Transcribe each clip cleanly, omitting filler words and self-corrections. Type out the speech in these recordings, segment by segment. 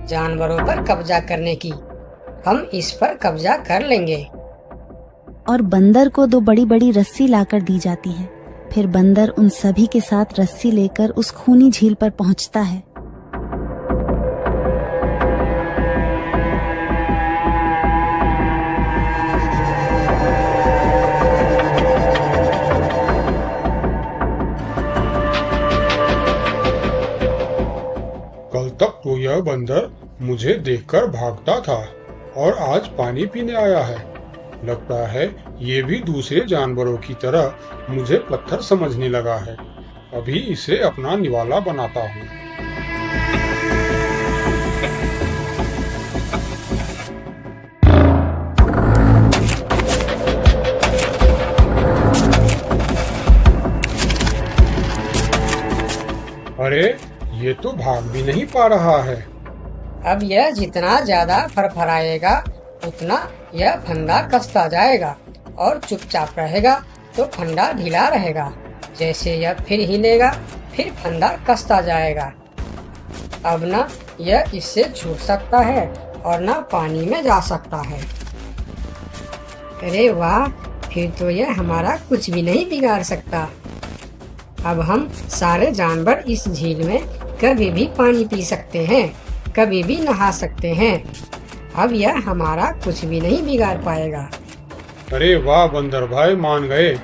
जानवरों पर कब्जा करने की। हम इस पर कब्जा कर लेंगे। और बंदर को 2 बड़ी बड़ी रस्सी लाकर दी जाती है। फिर बंदर उन सभी के साथ रस्सी लेकर उस खूनी झील पर पहुंचता है। कल तक तो यह बंदर मुझे देखकर भागता था और आज पानी पीने आया है। लगता है ये भी दूसरे जानवरों की तरह मुझे पत्थर समझने लगा है। अभी इसे अपना निवाला बनाता हूँ। अरे ये तो भाग भी नहीं पा रहा है। अब यह जितना ज्यादा फरफराएगा उतना यह फंदा कसता जाएगा और चुपचाप रहेगा तो फंदा ढीला रहेगा। जैसे यह फिर हिलेगा फिर फंदा कसता जाएगा। अब न यह इससे छूट सकता है और न पानी में जा सकता है। अरे वाह, फिर तो यह हमारा कुछ भी नहीं बिगाड़ सकता। अब हम सारे जानवर इस झील में कभी भी पानी पी सकते हैं, कभी भी नहा सकते हैं। अब यह हमारा कुछ भी नहीं बिगाड़ पाएगा। अरे वाह बंदर भाई, मान गए।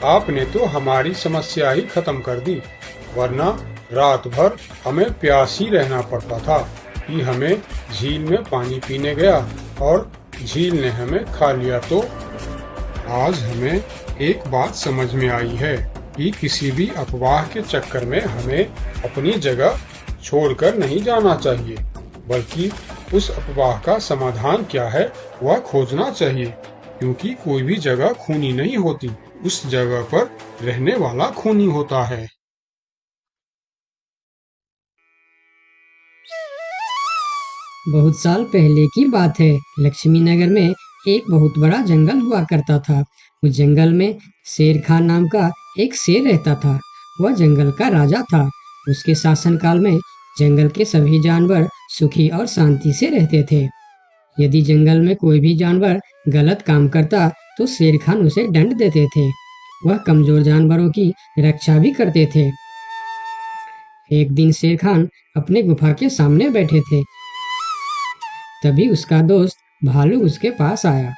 आपने तो हमारी समस्या ही खत्म कर दी, वरना रात भर हमें प्यास ही रहना पड़ता था कि हमें झील में पानी पीने गया और झील ने हमें खा लिया। तो आज हमें एक बात समझ में आई है कि किसी भी अफवाह के चक्कर में हमें अपनी जगह छोड़कर नहीं जाना चाहिए, बल्कि उस अफवाह का समाधान क्या है वह खोजना चाहिए। क्योंकि कोई भी जगह खूनी नहीं होती, उस जगह पर रहने वाला खूनी होता है। बहुत साल पहले की बात है। लक्ष्मी नगर में एक बहुत बड़ा जंगल हुआ करता था। उस जंगल में शेर खान नाम का एक शेर रहता था। वह जंगल का राजा था। उसके शासनकाल में जंगल के सभी जानवर सुखी और शांति से रहते थे। यदि जंगल में कोई भी जानवर गलत काम करता तो शेर खान उसे दंड देते थे। वह कमजोर जानवरों की रक्षा भी करते थे। एक दिन शेर खान अपने गुफा के सामने बैठे थे। तभी उसका दोस्त भालू उसके पास आया।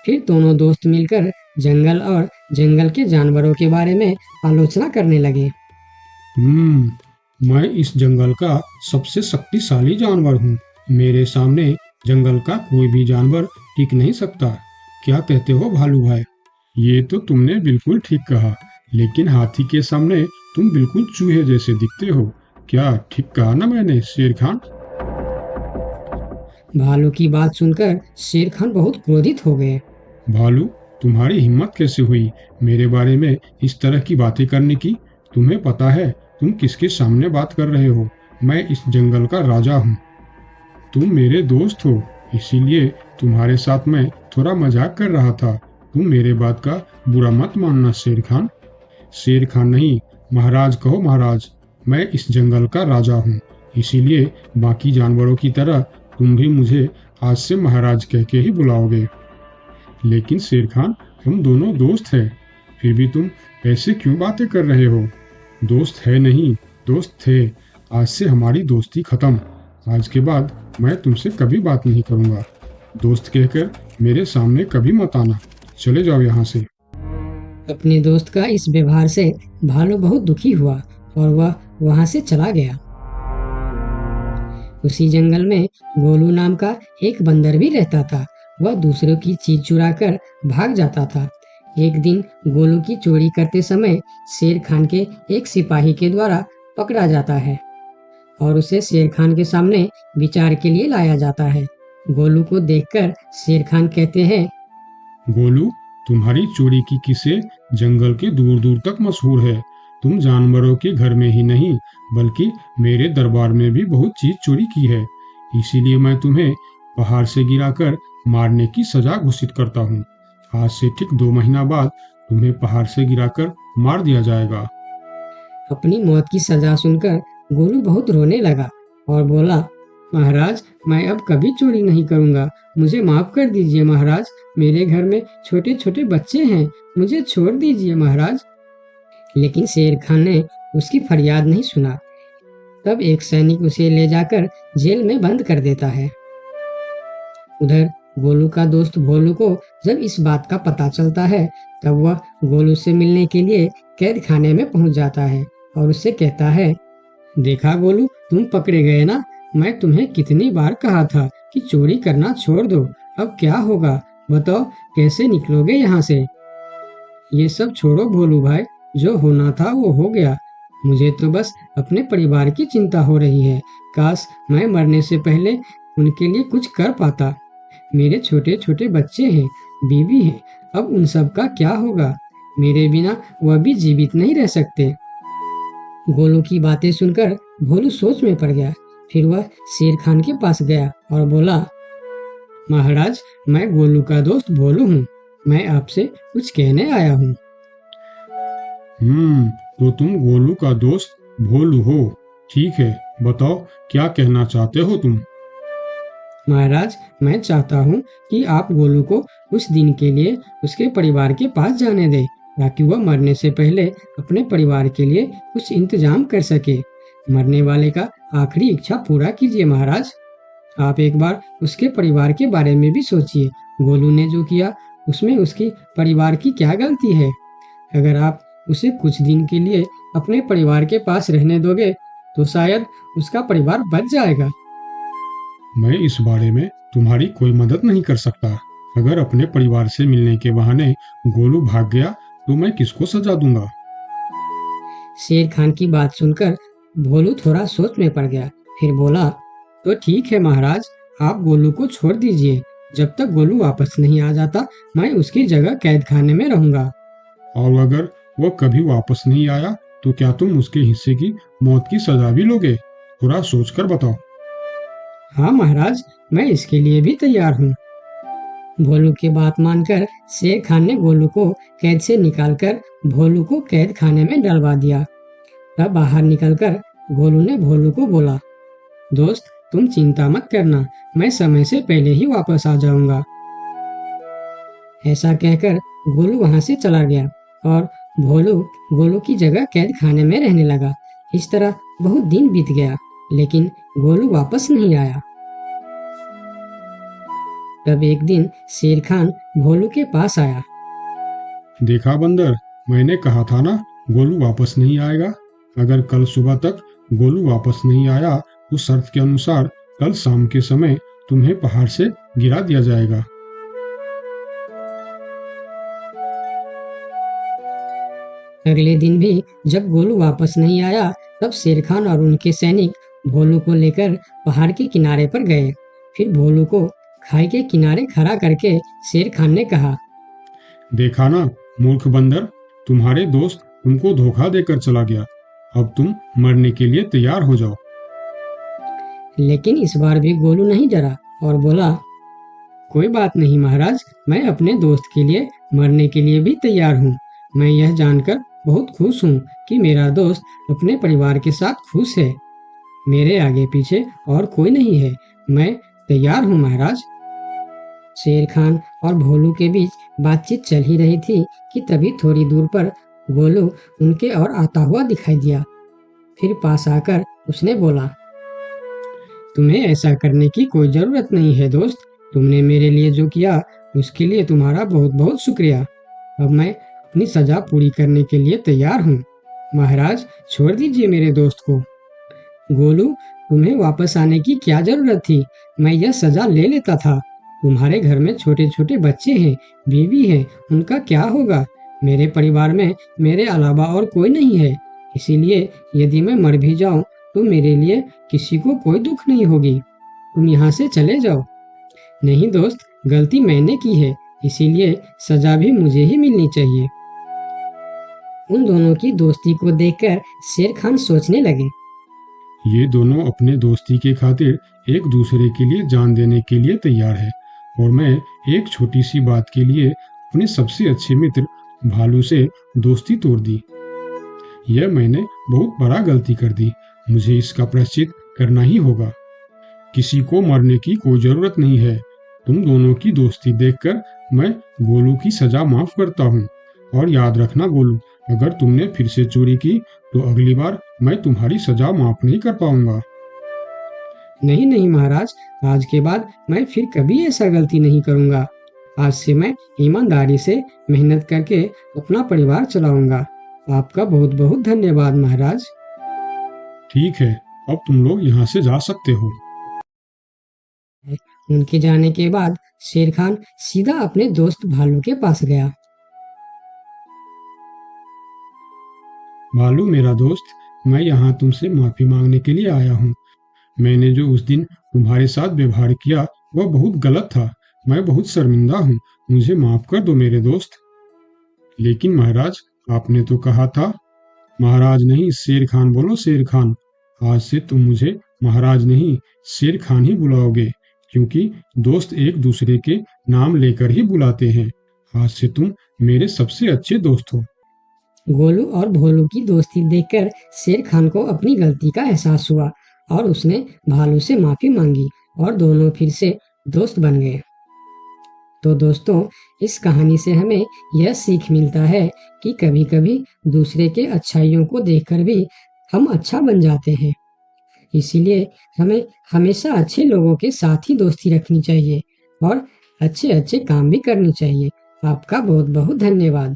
फिर दोनों दोस्त मिलकर जंगल और जंगल के जानवरों के बारे में आलोचना करने लगे। मैं इस जंगल का सबसे शक्तिशाली जानवर हूँ। मेरे सामने जंगल का कोई भी जानवर टिक नहीं सकता। क्या कहते हो भालू भाई? ये तो तुमने बिल्कुल ठीक कहा, लेकिन हाथी के सामने तुम बिल्कुल चूहे जैसे दिखते हो। क्या ठीक कहा ना मैंने शेर खान? भालू की बात सुनकर शेर खान बहुत क्रोधित हो गए। भालू, तुम्हारी हिम्मत कैसे हुई मेरे बारे में इस तरह की बातें करने की? तुम्हें पता है तुम किसके सामने बात कर रहे हो? मैं इस जंगल का राजा हूँ। तुम मेरे दोस्त हो, इसीलिए तुम्हारे साथ मैं थोड़ा मजाक कर रहा था। तुम मेरे बात का बुरा मत मानना शेर खान। शेर खान नहीं, महाराज कहो महाराज। मैं इस जंगल का राजा हूँ, इसीलिए बाकी जानवरों की तरह तुम भी मुझे आज से महाराज कह के ही बुलाओगे। लेकिन शेर खान, हम दोनों दोस्त हैं, फिर भी तुम ऐसे क्यों बातें कर रहे हो? दोस्त है नहीं, दोस्त थे। आज से हमारी दोस्ती खत्म। आज के बाद मैं तुमसे कभी बात नहीं करूंगा। दोस्त कहकर मेरे सामने कभी मत आना। चले जाओ यहाँ से। अपने दोस्त का इस व्यवहार से भालू बहुत दुखी हुआ और वह वहां से चला गया। उसी जंगल में गोलू नाम का एक बंदर भी रहता था। वह दूसरों की चीज चुराकर भाग जाता था। एक दिन गोलू की चोरी करते समय शेर खान के एक सिपाही के द्वारा पकड़ा जाता है और उसे शेर खान के सामने विचार के लिए लाया जाता है। गोलू को देखकर शेर खान कहते हैं, गोलू, तुम्हारी चोरी की किस्से जंगल के दूर दूर तक मशहूर है। तुम जानवरों के घर में ही नहीं बल्कि मेरे दरबार में भी बहुत चीज चोरी की है। इसीलिए मैं तुम्हें पहाड़ से गिराकर मारने की सजा घोषित करता हूँ। आज से ठीक 2 महीना बाद तुम्हें पहाड़ से गिराकर मार दिया जाएगा। अपनी मौत की सजा सुनकर गोलू बहुत रोने लगा और बोला, महाराज मैं अब कभी चोरी नहीं करूंगा, मुझे माफ कर दीजिए महाराज, मेरे घर में छोटे छोटे बच्चे हैं, मुझे छोड़ दीजिए महाराज। लेकिन शेर खान ने उसकी फरियाद नहीं सुना। तब एक सैनिक उसे ले जाकर जेल में बंद कर देता है। उधर गोलू का दोस्त भोलू को जब इस बात का पता चलता है, तब वह गोलू से मिलने के लिए कैद खाने में पहुंच जाता है और उससे कहता है, देखा गोलू, तुम पकड़े गए ना, मैं तुम्हें कितनी बार कहा था कि चोरी करना छोड़ दो, अब क्या होगा बताओ, कैसे निकलोगे यहाँ से। ये सब छोड़ो भोलू भाई, जो होना था वो हो गया, मुझे तो बस अपने परिवार की चिंता हो रही है, काश मैं मरने से पहले उनके लिए कुछ कर पाता। मेरे छोटे छोटे बच्चे हैं, बीवी है, अब उन सब का क्या होगा, मेरे बिना वह भी जीवित नहीं रह सकते। गोलू की बातें सुनकर भोलू सोच में पड़ गया। फिर वह शेर खान के पास गया और बोला, महाराज मैं गोलू का दोस्त भोलू हूँ, मैं आपसे कुछ कहने आया हूँ। तो तुम गोलू का दोस्त भोलू हो, ठीक है, बताओ क्या कहना चाहते हो तुम। महाराज मैं चाहता हूँ कि आप गोलू को कुछ दिन के लिए उसके परिवार के पास जाने दें, ताकि वह मरने से पहले अपने परिवार के लिए कुछ इंतजाम कर सके। मरने वाले का आखिरी इच्छा पूरा कीजिए महाराज। आप एक बार उसके परिवार के बारे में भी सोचिए, गोलू ने जो किया उसमें उसकी परिवार की क्या गलती है। अगर आप उसे कुछ दिन के लिए अपने परिवार के पास रहने दोगे तो शायद उसका परिवार बच जाएगा। मैं इस बारे में तुम्हारी कोई मदद नहीं कर सकता। अगर अपने परिवार से मिलने के बहाने गोलू भाग गया तो मैं किसको सजा दूंगा। शेर खान की बात सुनकर भोलू थोड़ा सोच में पड़ गया। फिर बोला, तो ठीक है महाराज, आप गोलू को छोड़ दीजिए, जब तक गोलू वापस नहीं आ जाता मैं उसकी जगह कैद खाने में रहूंगा। और अगर वह कभी वापस नहीं आया तो क्या तुम उसके हिस्से की मौत की सजा भी लोगे? थोड़ा सोचकर बताओ। हाँ महाराज, मैं इसके लिए भी तैयार हूँ। भोलू की बात मानकर शेर खान ने गोलू को कैद से निकालकर भोलू को कैद खाने में डलवा दिया। तब बाहर निकलकर गोलू ने भोलू को बोला, दोस्त तुम चिंता मत करना, मैं समय से पहले ही वापस आ जाऊंगा। ऐसा कहकर गोलू वहां से चला गया और भोलू गोलू की जगह कैद खाने में रहने लगा। इस तरह बहुत दिन बीत गया, लेकिन गोलू वापस नहीं आया। तब एक दिन शेर खान भोलू के पास आया। देखा बंदर, मैंने कहा था ना गोलू वापस नहीं आएगा। अगर कल सुबह तक गोलू वापस नहीं आया तो शर्त के अनुसार कल शाम के समय तुम्हें पहाड़ से गिरा दिया जाएगा। अगले दिन भी जब गोलू वापस नहीं आया, तब शेर खान और उनके सैनिक भोलू को लेकर पहाड़ के किनारे पर गए। फिर भोलू को खाई के किनारे खड़ा करके शेर खान ने कहा, देखा ना मूर्ख बंदर, तुम्हारे दोस्त तुमको धोखा देकर चला गया, अब तुम मरने के लिए तैयार हो जाओ। लेकिन इस बार भी गोलू नहीं डरा और बोला, कोई बात नहीं महाराज, मैं अपने दोस्त के लिए मरने के लिए भी तैयार हूँ। मैं यह जानकर बहुत खुश हूँ कि मेरा दोस्त अपने परिवार के साथ खुश है। मेरे आगे पीछे और कोई नहीं है, मैं तैयार हूँ महाराज। शेर खान और भोलू के बीच बातचीत चल ही रही थी कि तभी थोड़ी दूर पर गोलू उनके और आता हुआ दिखाई दिया। फिर पास आकर उसने बोला, तुम्हें ऐसा करने की कोई जरूरत नहीं है दोस्त, तुमने मेरे लिए जो किया उसके लिए तुम्हारा बहुत बहुत शुक्रिया। अब मैं अपनी सजा पूरी करने के लिए तैयार हूँ। महाराज छोड़ दीजिए मेरे दोस्त को। गोलू तुम्हें वापस आने की क्या जरूरत थी, मैं यह सजा ले लेता था। तुम्हारे घर में छोटे छोटे बच्चे हैं, बीवी है, उनका क्या होगा। मेरे परिवार में मेरे अलावा और कोई नहीं है, इसीलिए यदि मैं मर भी जाऊं तो मेरे लिए किसी को कोई दुख नहीं होगी। तुम यहाँ से चले जाओ। नहीं दोस्त, गलती मैंने की है, इसीलिए सजा भी मुझे ही मिलनी चाहिए। उन दोनों की दोस्ती को देखकर शेर खान सोचने लगे, ये दोनों अपने दोस्ती के खातिर एक दूसरे के लिए जान देने के लिए तैयार है, और मैं एक छोटी सी बात के लिए अपने सबसे अच्छे मित्र भालू से दोस्ती तोड़ दी। यह मैंने बहुत बड़ा गलती कर दी, मुझे इसका प्रायश्चित करना ही होगा। किसी को मरने की कोई जरूरत नहीं है। तुम दोनों की दोस्ती देखकर मैं गोलू की सजा माफ करता हूँ। और याद रखना गोलू, अगर तुमने फिर से चोरी की तो अगली बार मैं तुम्हारी सजा माफ नहीं कर पाऊंगा। नहीं नहीं महाराज, आज के बाद मैं फिर कभी ऐसा गलती नहीं करूंगा। आज से मैं ईमानदारी से मेहनत करके अपना परिवार चलाऊंगा। आपका बहुत बहुत धन्यवाद महाराज। ठीक है, अब तुम लोग यहाँ से जा सकते हो। उनके जाने के बाद शेर खान सीधा अपने दोस्त भालू के पास गया। भालू मेरा दोस्त, मैं यहाँ तुमसे माफी मांगने के लिए आया हूँ। मैंने जो उस दिन तुम्हारे साथ व्यवहार किया वह बहुत गलत था। मैं बहुत शर्मिंदा हूँ। मुझे माफ कर दो मेरे दोस्त। लेकिन महाराज, आपने तो कहा था। महाराज नहीं, शेर खान बोलो, शेर खान। आज से तुम मुझे महाराज नहीं, शेर खान ही बुलाओगे, क्योंकि दोस्त एक दूसरे के नाम लेकर ही बुलाते हैं। आज से तुम मेरे सबसे अच्छे दोस्त हो। गोलू और भोलू की दोस्ती देखकर शेर खान को अपनी गलती का एहसास हुआ और उसने भालू से माफी मांगी और दोनों फिर से दोस्त बन गए। तो दोस्तों, इस कहानी से हमें यह सीख मिलता है कि कभी-कभी दूसरे के अच्छाइयों को देखकर भी हम अच्छा बन जाते हैं। इसीलिए हमें हमेशा अच्छे लोगों के साथ ही दोस्ती रखनी चाहिए और अच्छे-अच्छे काम भी करनी चाहिए। आपका बहुत बहुत धन्यवाद।